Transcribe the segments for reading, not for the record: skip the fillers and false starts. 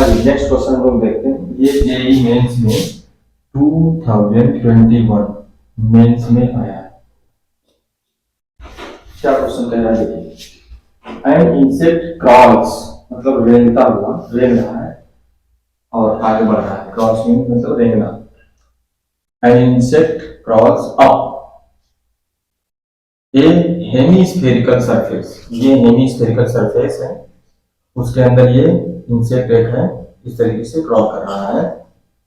Next question हम लोग देखते हैं। ये जेईई मेंस में 2021 मेंस में आया है। क्या क्वेश्चन कह रहा है देखिए। एन इंसेक्ट क्रॉल्स मतलब रेंगता हुआ, रेंग रहा है और आगे बढ़ रहा है। क्रॉस मीन मतलब रेंगना। An insect crawls up a hemispherical surface. ये हेमीस्फेरिकल सरफेस है, उसके अंदर ये इंसेक्ट एक है, इस तरीके से क्रॉल कर रहा है,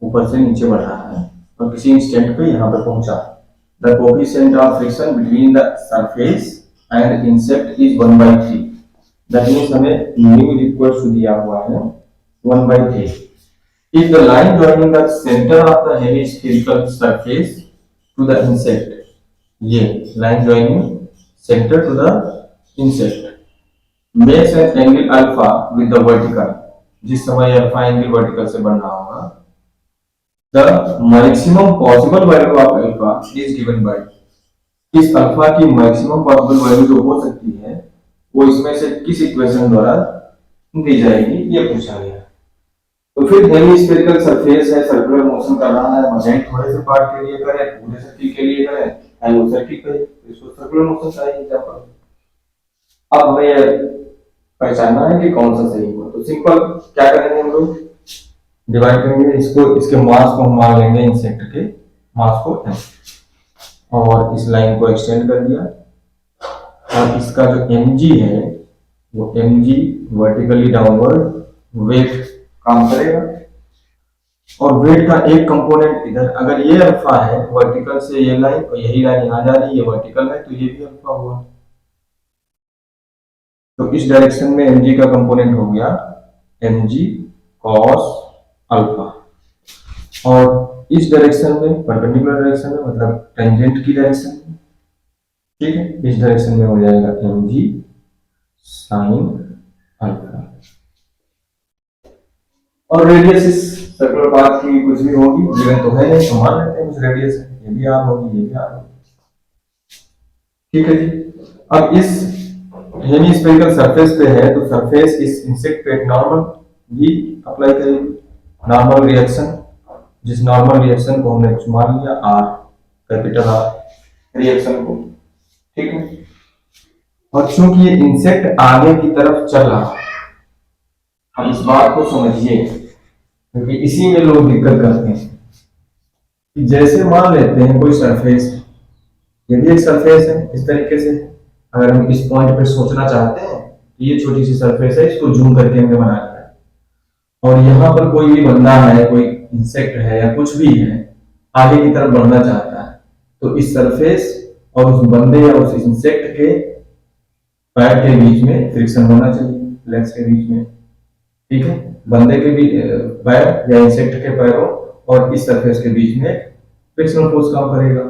ऊपर से नीचे बढ़ रहा है और किसी इंस्टेंट पे यहाँ पे पहुंचा। The coefficient of friction between the surface and insect is 1/3। That means हमें न्यू इक्वल्स टू दिया हुआ है 1/3। If the line joining the centre of the hemispherical surface to the insect, ये line joining centre to the insect makes an angle alpha with the vertical, जिस समय alpha angle vertical से बन रहा होगा, the maximum possible value of alpha is given by, इस alpha की maximum possible value जो हो सकती है वो इसमें से किस इक्वेशन द्वारा दी जाएगी, ये पूछा गया। तो फिर हेमीस्फेरिकल सरफेस है, सर्कुलर मोशन कर रहा है, मजाक थोड़े से पार्ट के लिए करें, पूरे सर्किल के लिए करें, एंगल सर्किल करें, इसको सर्कुलर मोशन चाहिए एग्जांपल। अब हमें पहचानना है कि कौन सा सही हुआ। तो सिंपल क्या करेंगे हम लोग, डिवाइड करेंगे इसको, इसके मास को हम मान लेंगे इंसेक्ट के मास को m, और इस लाइन को एक्सटेंड कर दिया और इसका जो mg है वो mg वर्टिकली डाउनवर्ड वेट काम करेगा और वेट का एक कंपोनेंट इधर, अगर ये अल्फा है वर्टिकल से ये लाइन और यही लाइन यहाँ जा रही है, ये वर्टिकल है तो ये भी अल्फा हुआ। तो इस डायरेक्शन में mg का कंपोनेंट हो गया mg cos अल्फा, और इस डायरेक्शन में परपेंडिकुलर डायरेक्शन में मतलब टेंजेंट की डायरेक्शन में, ठीक है, इस डायरेक्शन में हो जाएगा mg sin अल्फा। और रेडियस इस सर्कुलर पाथ की कुछ भी होगी, गिवन तो है नहीं, मान लेते हैं कुछ रेडियस है, ये भी r होगी, ये भी r होगी, ठीक है जी। अब इस हेमीस्फेरिकल सरफेस पे है तो सरफेस इस इंसेक्ट पे नॉर्मल भी अप्लाई करेगी, नॉर्मल रिएक्शन, जिस नॉर्मल रिएक्शन को हमने कुछ मान लिया r, कैपिटल R रिएक्शन को, ठीक है। और चूंकि ये इंसेक्ट आगे की तरफ चल रहा है, हम इस बात को समझिए क्योंकि इसी में लोग दिक्कत करते हैं कि जैसे मान लेते हैं कोई सरफेस, ये भी एक सरफेस है इस तरीके से, अगर हम इस पॉइंट पे सोचना चाहते हैं तो ये छोटी सी सरफेस है, इसको जूम करके हमने बना लिया है, और यहाँ पर कोई भी बंदा है, कोई इंसेक्ट है या कुछ भी है, आगे की तरफ बढ़ना चाहता है, तो इस सरफेस और उस बंदे या उस इंसेक्ट के पैर के बीच में फ्रिक्शन होना चाहिए, लेग्स के बीच में, ठीक है, बंदे के भी पैर या इंसेक्ट के पैरों और इस सरफेस के बीच में फ्रिक्शनल फोर्स काम करेगा।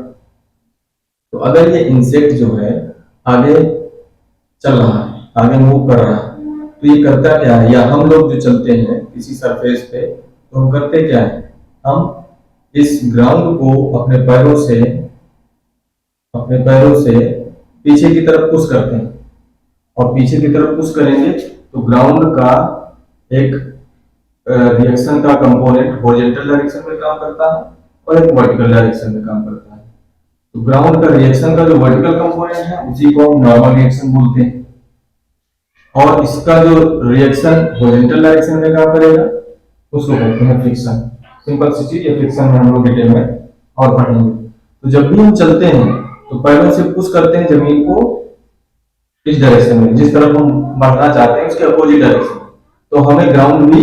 तो अगर ये इंसेक्ट जो है आगे चल रहा है, आगे मूव कर रहा है, तो ये करता क्या है, या हम लोग जो चलते हैं किसी सरफेस पे तो हम करते क्या है, हम इस ग्राउंड को अपने पैरों से पीछे की तरफ पुश करते हैं, और पीछे की तरफ पुश करेंगे तो ग्राउंड का एक रिएक्शन का कंपोनेंट हॉरिजॉन्टल डायरेक्शन में काम करता है और एक वर्टिकल डायरेक्शन में काम करता है। तो ग्राउंड का रिएक्शन का जो वर्टिकल कंपोनेंट है उसी को हम नॉर्मल रिएक्शन बोलते हैं, और इसका जो रिएक्शन हॉरिजॉन्टल डायरेक्शन में काम करेगा उसको कहते हैं फ्रिक्शन। सिंपल सी चीज, ये फ्रिक्शन में हम लोग डिटेल में और पढ़ेंगे। तो जब भी हम चलते हैं तो पैरों से पुश करते हैं जमीन को इस डायरेक्शन में, जिस तरफ हम बढ़ना चाहते हैं उसके अपोजिट डायरेक्शन, तो हमें ग्राउंड भी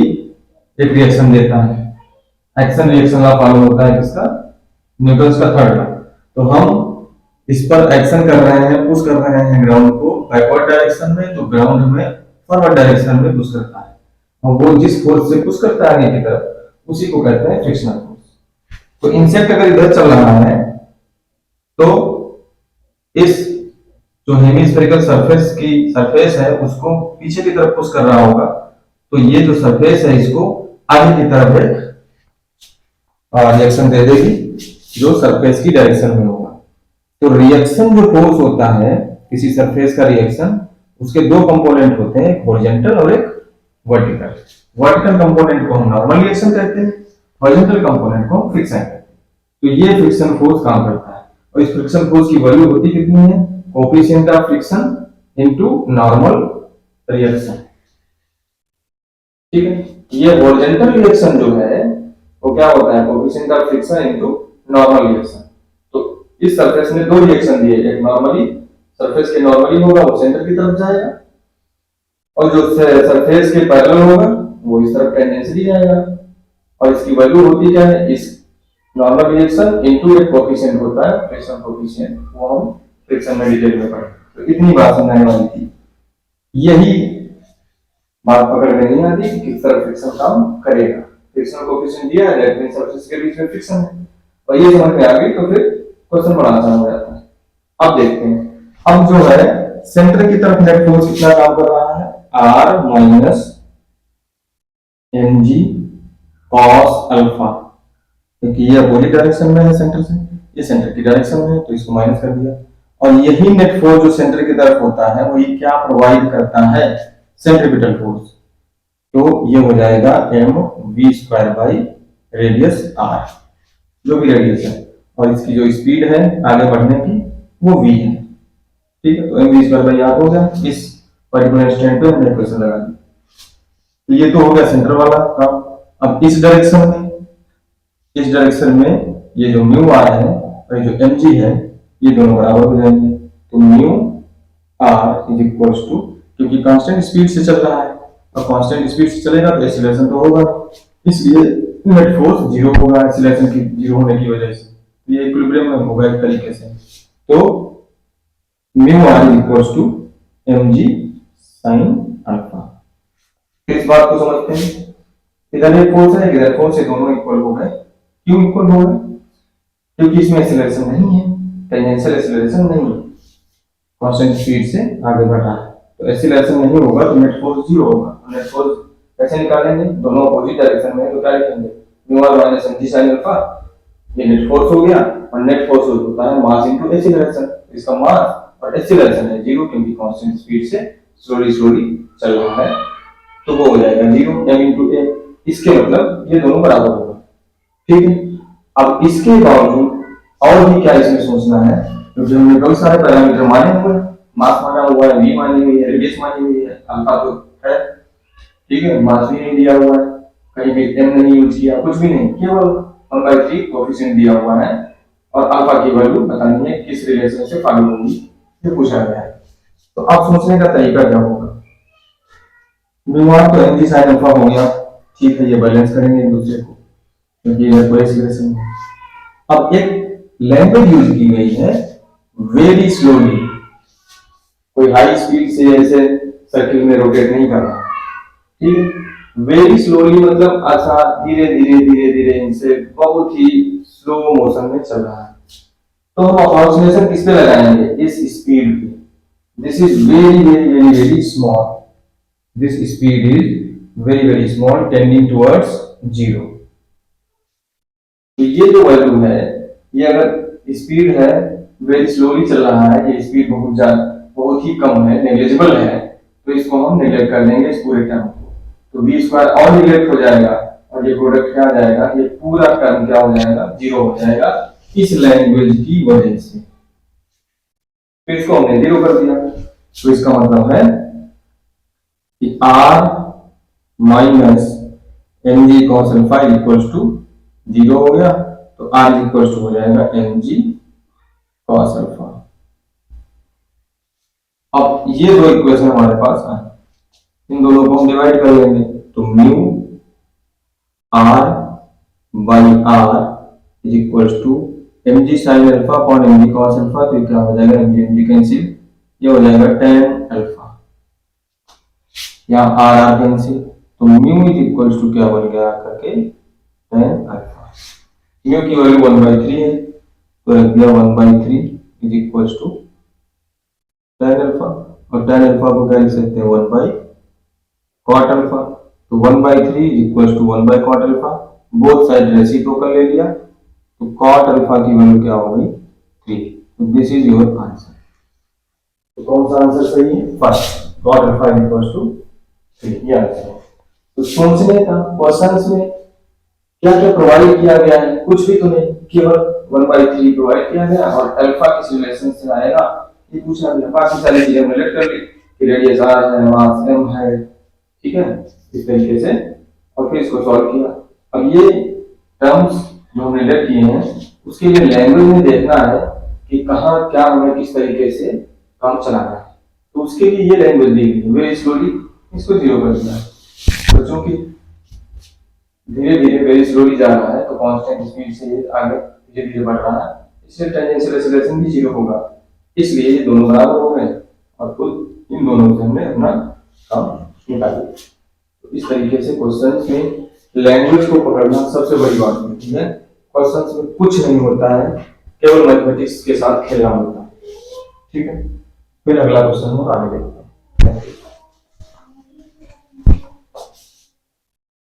एक रिएक्शन देता है, एक्शन रिएक्शन का फॉलो होता है किसका, न्यूटन्स का थर्ड लॉ। तो हम इस पर एक्शन कर रहे हैं, पुश कर रहे हैं ग्राउंड को बैकवर्ड डायरेक्शन में, तो ग्राउंड में फॉरवर्ड डायरेक्शन में पुश करता है, और वो जिस फोर्स से पुश करता है आगे की तरफ उसी को कहते हैं फ्रिक्शनल फोर्स। तो इंसेक्ट अगर इधर चल रहा है तो इस जो हेमीस्फेरिकल सरफेस है उसको पीछे की तरफ पुश कर रहा होगा, तो ये जो सरफेस है इसको आगे की तरफ एक रिएक्शन दे देगी जो सरफेस की डायरेक्शन में होगा। तो रिएक्शन जो फोर्स होता है किसी सरफेस का रिएक्शन, उसके दो कंपोनेंट होते हैं, एक हॉरिजॉन्टल और एक वर्टिकल। वर्टिकल कंपोनेंट को हम नॉर्मल रिएक्शन कहते हैं, हॉरिजॉन्टल कंपोनेंट को फ्रिक्शन कहते हैं। तो ये फ्रिक्शन फोर्स काम करता है और इस फ्रिक्शन फोर्स की वैल्यू होती कितनी है, coefficient of friction into normal reaction. ठीक है, ये हॉरिजॉन्टल रिएक्शन जो है वो क्या होता है, coefficient of friction into normal reaction. तो इस सरफेस में दो रिएक्शन दिए, एक नॉर्मली सरफेस के नॉर्मली होगा वो सेंटर की तरफ जाएगा, और जो सरफेस के पैरेलल होगा वो इस तरफ टेंजेंशियली जाएगा। और इसकी वैल्यू होती क्या है, इस नॉर्मल रिएक्शन इनटू एक कोएफिशिएंट होता है फ्रिक्शन कोएफिशिएंट, वो हम फ्रिक्शन में डिटेल में पढ़ेंगे। तो इतनी बात समझाने वाली थी, यही बात पकड़ में नहीं आती कि किस तरह फ्रिक्शन काम करेगा। फ्रिक्शन कोएफिशिएंट दिया है, दैट मींस सरफेस के बीच में फ्रिक्शन है, और ये समझ में आ गई तो फिर क्वेश्चन बड़ा आसान हो जाता है। अब देखते हैं, अब जो है सेंटर की तरफ नेट फोर्स कितना काम कर रहा है, r minus mg cos alpha, क्योंकि ये अपोजिट डायरेक्शन में है सेंटर से, ये सेंटर की डायरेक्शन में है तो इसको माइनस कर दिया। और यही नेट फोर्स जो सेंटर की तरफ होता है वही क्या प्रोवाइड करता है, सेंट्रीपिटल फोर्स। तो ये हो जाएगा mv² बाई रेडियस r, जो भी रेडियस है, और इसकी जो स्पीड है आगे बढ़ने की वो v है। ठीक है, तो mv² बाई r हो गया। इस पर्टिकुलर इंस्टेंट पे हमने इक्वेशन लगा दी। तो ये तो हो गया सेंटर वाला काम। अब इस डायरेक्शन में ये जो म्यू आर है और ये जो mg है ये दोनों बराबर हो जाएंगे। तो mu R is equals to, क्योंकि कांस्टेंट स्पीड से चल रहा है और कांस्टेंट स्पीड से चलेगा तो एक्सीलरेशन तो होगा, इसलिए नेट फोर्स जीरो होगा एक्सीलरेशन की जीरो होने की वजह से। तो ये इक्विलिब्रियम में होगा एक तरीके से। तो mu R is equals to mg sin alpha. इस बात को समझते हैं, इधर एक फोर्स है इधर फोर्स है, दोनों इक्वल हो गए। क्यों इक्वल हो गए, क्योंकि इसमें एक्सीलरेशन नहीं है, टेंजेंशियल एक्सीलरेशन नहीं है, कांस्टेंट स्पीड से आगे बढ़ रहा है, तो एक्सीलरेशन नहीं होगा तो नेट फोर्स जीरो होगा। नेट फोर्स कैसे निकालेंगे, दोनों अपोजिट डायरेक्शन में है तो क्या लिखेंगे, mu R minus mg sin alpha, ये नेट फोर्स हो गया, और नेट फोर्स होता है मास इनटू एक्सीलरेशन, इसका मास और एक्सीलरेशन है जीरो, क्योंकि कांस्टेंट स्पीड से स्लोली चल रहा है, तो वो हो जाएगा जीरो m इंटू ए। इसके मतलब ये दोनों बराबर होगा। ठीक है, अब इसके बावजूद और भी क्या इसमें सोचना है, क्योंकि हमने बहुत सारे पैरामीटर माने हुए हैं, मास माना हुआ है, v मानी हुई है, रेडियस मानी हुई है, अल्फा तो है, ठीक है, मास भी नहीं दिया हुआ है, कहीं भी m नहीं यूज किया, कुछ भी नहीं, केवल 1/3 कोएफिशिएंट दिया हुआ है, और अल्फा की वैल्यू बतानी है किस रिलेशन से फॉलो होगी, ये पूछा गया है। तो अब सोचने का तरीका क्या होगा, म्यू आर तो mg sin अल्फा हो गया, ठीक है, ये बैलेंस करेंगे एक दूसरे को, क्योंकि ये कोई एक्सीलरेशन है। अब एक लैंग्वेज यूज की गई है वेरी स्लोली, कोई हाई स्पीड से ऐसे सर्किल में रोटेट नहीं कर रहा, ठीक है, वेरी स्लोली मतलब आसान, धीरे इनसे बहुत ही स्लो मोशन में चल रहा है। तो हम अप्रोक्सीमेशन किस पे लगाएंगे, इस स्पीड पे। This is very small, this speed is very small tending towards zero। तो ये जो वैल्यू है, ये अगर स्पीड है वेरी स्लोली चल रहा है, ये स्पीड बहुत ही कम है, नेग्लिजिबल है, तो इसको हम नेग्लेक्ट कर देंगे इस पूरे टर्म को, तो v² और नेग्लेक्ट हो जाएगा, और ये प्रोडक्ट क्या आ जाएगा, ये पूरा टर्म क्या हो जाएगा, जीरो हो जाएगा इस लैंग्वेज की वजह से। फिर इसको हमने जीरो कर दिया, तो इसका मतलब है कि r minus mg cos alpha equals to zero हो गया, तो r इक्वल्स टू हो जाएगा mg cos अल्फा। अब ये दो इक्वेशन हमारे पास है, इन दोनों को हम डिवाइड कर लेंगे, तो mu r by r is equals to mg sin alpha upon mg cos alpha, तो ये क्या हो जाएगा, mg कैंसिल, ये हो जाएगा tan अल्फा, यहाँ आर कैंसिल, तो म्यू इज इक्वल्स टू क्या बन गया करके tan अल्फा। म्यू की वैल्यू 1/3 है, तो रख दिया 1/3 is equals to tan alpha, और tan अल्फा को क्या लिख सकते हैं 1/cot अल्फा, तो 1/3 is equals to 1/cot alpha, both side reciprocal ले लिया, तो cot अल्फा की वैल्यू क्या हो गई 3। तो दिस इज योर आंसर। तो कौन सा आंसर सही है, first cot alpha is equals to 3, ये आंसर है। तो सोचने का क्वेश्चंस में क्या क्या प्रोवाइड किया गया है, कुछ भी तो नहीं, केवल 1/3 प्रोवाइड किया गया और अल्फा किस रिलेशन से आएगा ये पूछा गया। बाकी सारी चीजें हमने लेट कर ली कि रेडियस आर है, मास m है, ठीक है, इस तरीके से, और फिर इसको सॉल्व किया। अब ये टर्म्स जो हमने लेट किए हैं उसके लिए लैंग्वेज में देखना है कि कहाँ क्या हमें किस तरीके से काम चलाना है, तो उसके लिए ये लैंग्वेज दी गई है। वेरी स्लोली इसको 0 कर दिया है, बच्चों की धीरे धीरे वेरी स्लोली जा रहा है तो कांस्टेंट स्पीड से ये आगे धीरे धीरे बढ़ रहा है, इसलिए टेंजेंशियल एक्सीलरेशन भी 0 होगा, इसलिए ये दोनों बराबर हो गए और खुद इन दोनों से हमने अपना काम निकाल लिया। तो इस तरीके से क्वेश्चन में लैंग्वेज को पकड़ना सबसे बड़ी बात होती है। क्वेश्चन में कुछ नहीं होता है, केवल मैथमेटिक्स के साथ खेलना होता है, ठीक है। फिर अगला क्वेश्चन हम आगे देखते हैं।